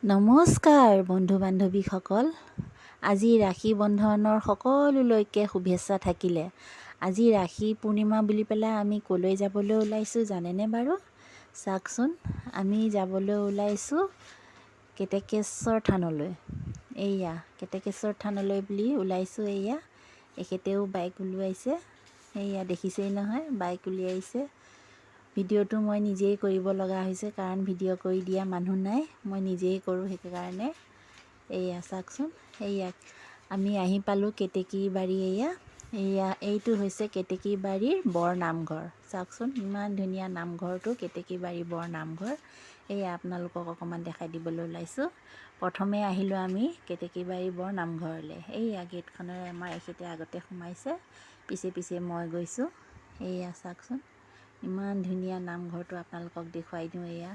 নমস্কাৰ বন্ধু বান্ধৱীসকল। আজি ৰাখী বন্ধনৰ সকলোলৈকে শুভেচ্ছা থাকিলে। আজি ৰাখী পূৰ্ণিমা বুলি পেলাই আমি ক'লৈ যাবলৈ ওলাইছোঁ জানেনে বাৰু? চাওকচোন, আমি যাবলৈ ওলাইছোঁ কেতেকেশ্বৰ থানলৈ। এইয়া কেতেকেশ্বৰ থানলৈ বুলি ওলাইছোঁ। এইয়া এখেতেও বাইক উলিয়াইছে। এইয়া দেখিছেই নহয়, বাইক উলিয়াইছে। ভিডিঅ'টো মই নিজেই কৰিব লগা হৈছে, কাৰণ ভিডিঅ' কৰি দিয়া মানুহ নাই, মই নিজেই কৰোঁ। সেইকাৰণে এইয়া চাওকচোন, এইয়া আমি আহি পালোঁ কেতেকীবাৰী। এইটো হৈছে কেতেকীবাৰীৰ বৰ নামঘৰ। চাওকচোন, ইমান ধুনীয়া নামঘৰটো, কেতেকীবাৰী বৰ নামঘৰ। এইয়া আপোনালোকক অকণমান দেখাই দিবলৈ ওলাইছোঁ। প্ৰথমে আহিলোঁ আমি কেতেকীবাৰী বৰ নামঘৰলৈ। এইয়া গেটখনেৰে আমাৰ এখেতে আগতে সোমাইছে, পিছে পিছে মই গৈছোঁ। এইয়া চাওকচোন, ইমান ধুনীয়া নামঘৰটো আপোনালোকক দেখুৱাই দিওঁ। এয়া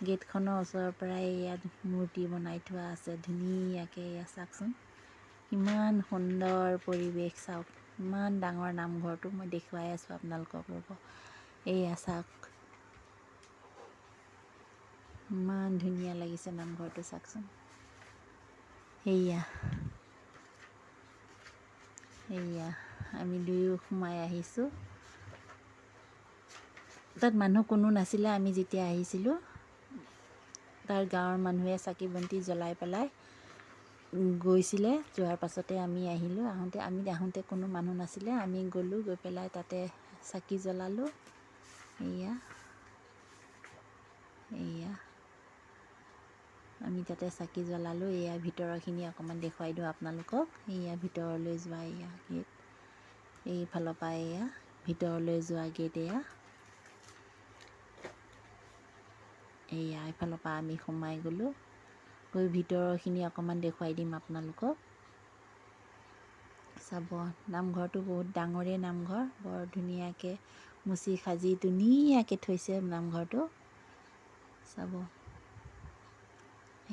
গেটখনৰ ওচৰৰ পৰাই ইয়াত মূৰ্তি বনাই থোৱা আছে ধুনীয়াকৈ। এয়া চাওকচোন, ইমান সুন্দৰ পৰিৱেশ। চাওক, ইমান ডাঙৰ নামঘৰটো মই দেখুৱাই আছোঁ আপোনালোকক। ৰ'ব, এইয়া চাওক, ইমান ধুনীয়া লাগিছে নামঘৰটো। চাওকচোন, এইয়া আমি দুয়ো সোমাই আহিছোঁ। তাত মানুহ কোনো নাছিলে আমি যেতিয়া আহিছিলোঁ। তাৰ গাঁৱৰ মানুহে চাকি বন্তি জ্বলাই পেলাই গৈছিলে। যোৱাৰ পাছতে আমি আহিলোঁ। আহোঁতে কোনো মানুহ নাছিলে। আমি গ'লোঁ, গৈ পেলাই তাতে চাকি জ্বলালোঁ। এইয়া আমি তাতে চাকি জ্বলালোঁ। এয়া ভিতৰৰখিনি অকণমান দেখুৱাই দিওঁ আপোনালোকক। এয়া ভিতৰলৈ যোৱা এয়া গেট, এইফালৰ পৰা এয়া ভিতৰলৈ যোৱা গেট। এইয়া এইফালৰ পৰা আমি সোমাই গ'লোঁ। গৈ ভিতৰৰখিনি অকণমান দেখুৱাই দিম আপোনালোকক। চাব, নামঘৰটো বহুত ডাঙৰেই নামঘৰ। বৰ ধুনীয়াকৈ মুচি সাজি ধুনীয়াকৈ থৈছে নামঘৰটো। চাব,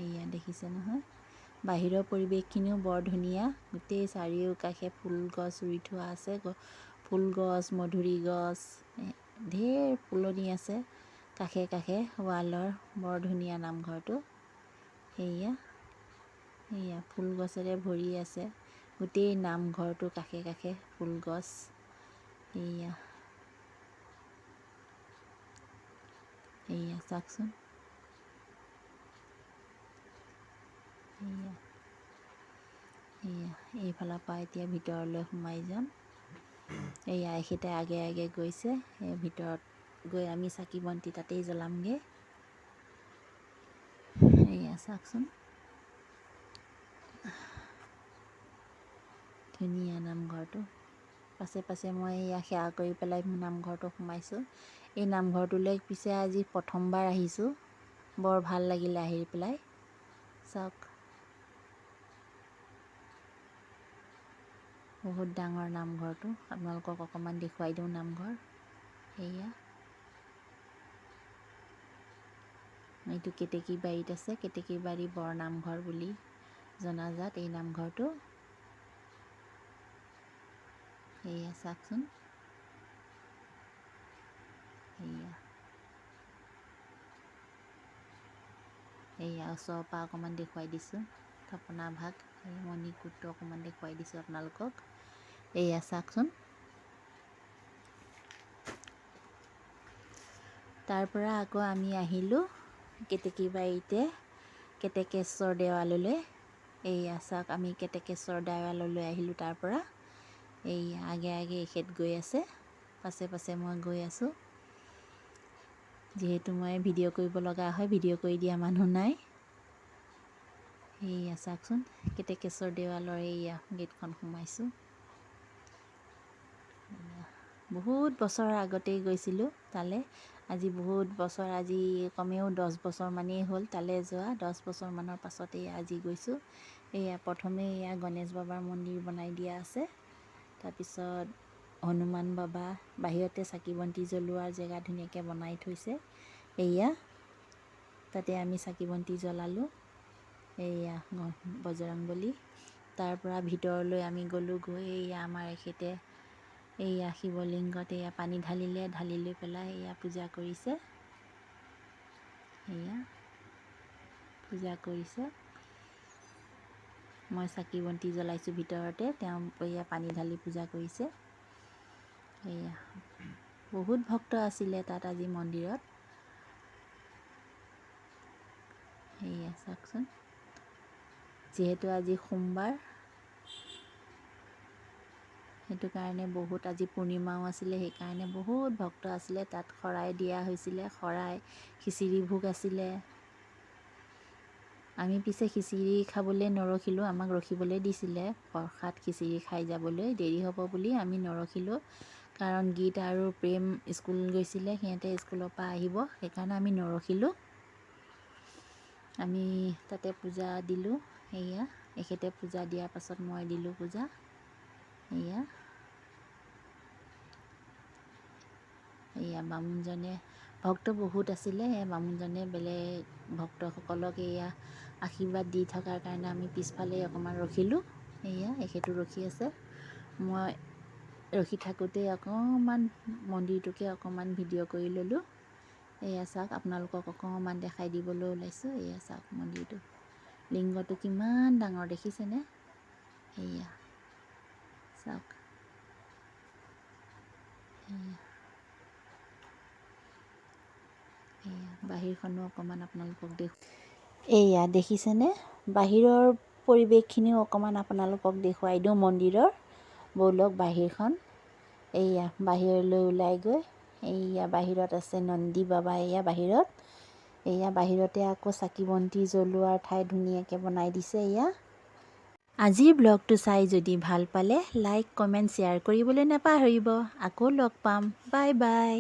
এইয়া দেখিছে নহয়, বাহিৰৰ পৰিৱেশখিনিও বৰ ধুনীয়া। গোটেই চাৰিওকাষে ফুল গছ ৰুই থোৱা আছে। ফুল গছ, মধুৰি গছ, ঢেৰ ফুলনি আছে কাষে কাষে ৱালৰ। বৰ ধুনীয়া নামঘৰটো। এইয়া ফুল গছেৰে ভৰি আছে গোটেই নামঘৰটো, কাষে কাষে ফুল গছ। এইয়া চাওকচোন, এইফালৰ পৰা এতিয়া ভিতৰলৈ সোমাই যাম। এইয়া এখেতে আগে আগে গৈছে। এই ভিতৰত গৈ আমি চাকি বন্তি তাতেই জ্বলামগৈ। এইয়া চাওকচোন, ধুনীয়া নামঘৰটো। পাছে পাছে মই এয়া সেৱা কৰি পেলাই নামঘৰটো সোমাইছোঁ। এই নামঘৰটোলৈ পিছে আজি প্ৰথমবাৰ আহিছোঁ। বৰ ভাল লাগিলে আহি পেলাই। চাওক, বহুত ডাঙৰ নামঘৰটো। আপোনালোকক অকণমান দেখুৱাই দিওঁ নামঘৰ। এইটো কেতেকীবাৰীত আছে, কেতেকীবাৰী বৰ নামঘৰ বুলি জনাজাত এই নামঘৰটো। এইয়া চাওকচোন, এইয়া ওচৰৰ পৰা অকণমান দেখুৱাই দিছোঁ। থাপনা ভাগ, এই মণিকূটটো অকণমান দেখুৱাই দিছোঁ আপোনালোকক। এইয়া চাওকচোন, তাৰ পৰা আকৌ আমি আহিলোঁ কেতেকীবাৰীতে কেতেকেশ্বৰ দেৱালয়লৈ। এইয়া চাওক, আমি কেতেকেশ্বৰ দেৱালয়লৈ আহিলোঁ তাৰ পৰা। এইয়া আগে আগে এখেত গৈ আছে, পাছে পাছে মই গৈ আছোঁ। যিহেতু মই ভিডিঅ' কৰিব লগা হয়, ভিডিঅ' কৰি দিয়া মানুহ নাই। এইয়া চাওকচোন, কেতেকেশ্বৰ দেৱালয়ৰ এইয়া গেটখন সোমাইছোঁ। বহুত বছৰৰ আগতেই গৈছিলোঁ তালৈ। আজি বহুত বছৰ, আজি কমেও 10 বছৰমানেই হ'ল তালৈ যোৱা। 10 বছৰমানৰ পাছতেই আজি গৈছোঁ। এইয়া প্ৰথমে এয়া গণেশ বাবাৰ মন্দিৰ বনাই দিয়া আছে। তাৰপিছত হনুমান বাবা, বাহিৰতে চাকি বন্তি জ্বলোৱাৰ জেগা ধুনীয়াকৈ বনাই থৈছে। এইয়া তাতে আমি চাকি বন্তি জ্বলালোঁ। এইয়া বজৰংবলী। তাৰ পৰা ভিতৰলৈ আমি গ'লোঁ। গৈ এইয়া আমাৰ এখেতে এইয়া শিৱলিংগত এয়া পানী ঢালিলে, ঢালি লৈ পেলাই এয়া পূজা কৰিছে। এইয়া পূজা কৰিছে। মই চাকি বন্তি জ্বলাইছোঁ ভিতৰতে, তেওঁ এয়া পানী ঢালি পূজা কৰিছে। এয়া বহুত ভক্ত আছিলে তাত আজি মন্দিৰত। এয়া চাওকচোন, যিহেতু আজি সোমবাৰ সেইটো কাৰণে বহুত, আজি পূৰ্ণিমাও আছিলে, সেইকাৰণে বহুত ভক্ত আছিলে। তাত শৰাই দিয়া হৈছিলে, শৰাই খিচিৰি ভোগ আছিলে। আমি পিছে খিচিৰি খাবলৈ নৰখিলোঁ, আমাক ৰখিবলৈ দিছিলে প্ৰসাদ খিচিৰি খাই যাবলৈ। দেৰি হ'ব বুলি আমি নৰখিলোঁ, কাৰণ গীত আৰু প্ৰেম স্কুল গৈছিলে, সিহঁতে স্কুলৰ পৰা আহিব, সেইকাৰণে আমি নৰখিলোঁ। আমি তাতে পূজা দিলোঁ। এয়া এখেতে পূজা দিয়াৰ পাছত মই দিলোঁ পূজা। এয়া বামুণজনে, ভক্ত বহুত আছিলে, সেই বামুণজনে বেলেগ ভক্তসকলক এয়া আশীৰ্বাদ দি থকাৰ কাৰণে আমি পিছফালে অকণমান ৰখিলোঁ। এয়া এখেতো ৰখি আছে। মই ৰখি থাকোঁতেই অকণমান মন্দিৰটোকে অকণমান ভিডিঅ' কৰি ল'লোঁ। এয়া চাওক, আপোনালোকক অকণমান দেখাই দিবলৈ ওলাইছোঁ। এয়া চাওক মন্দিৰটো, লিংগটো কিমান ডাঙৰ দেখিছেনে? এয়া চাওক, বাহিৰখনো অকণমান আপোনালোকক এয়া দেখিছেনে? বাহিৰৰ পৰিৱেশখিনিও অকণমান আপোনালোকক দেখুৱাই দিওঁ মন্দিৰৰ। ব'লক বাহিৰখন, এয়া বাহিৰলৈ ওলাই গৈ, এয়া বাহিৰত আছে নন্দী বাবা। এয়া বাহিৰত, এয়া বাহিৰতে আকৌ চাকি বন্তি জ্বলোৱাৰ ঠাই ধুনীয়াকৈ বনাই দিছে। এয়া আজিৰ ব্লগটো চাই যদি ভাল পালে লাইক কমেণ্ট শ্বেয়াৰ কৰিবলৈ নাপাহৰিব। আকৌ লগ পাম, বাই বাই।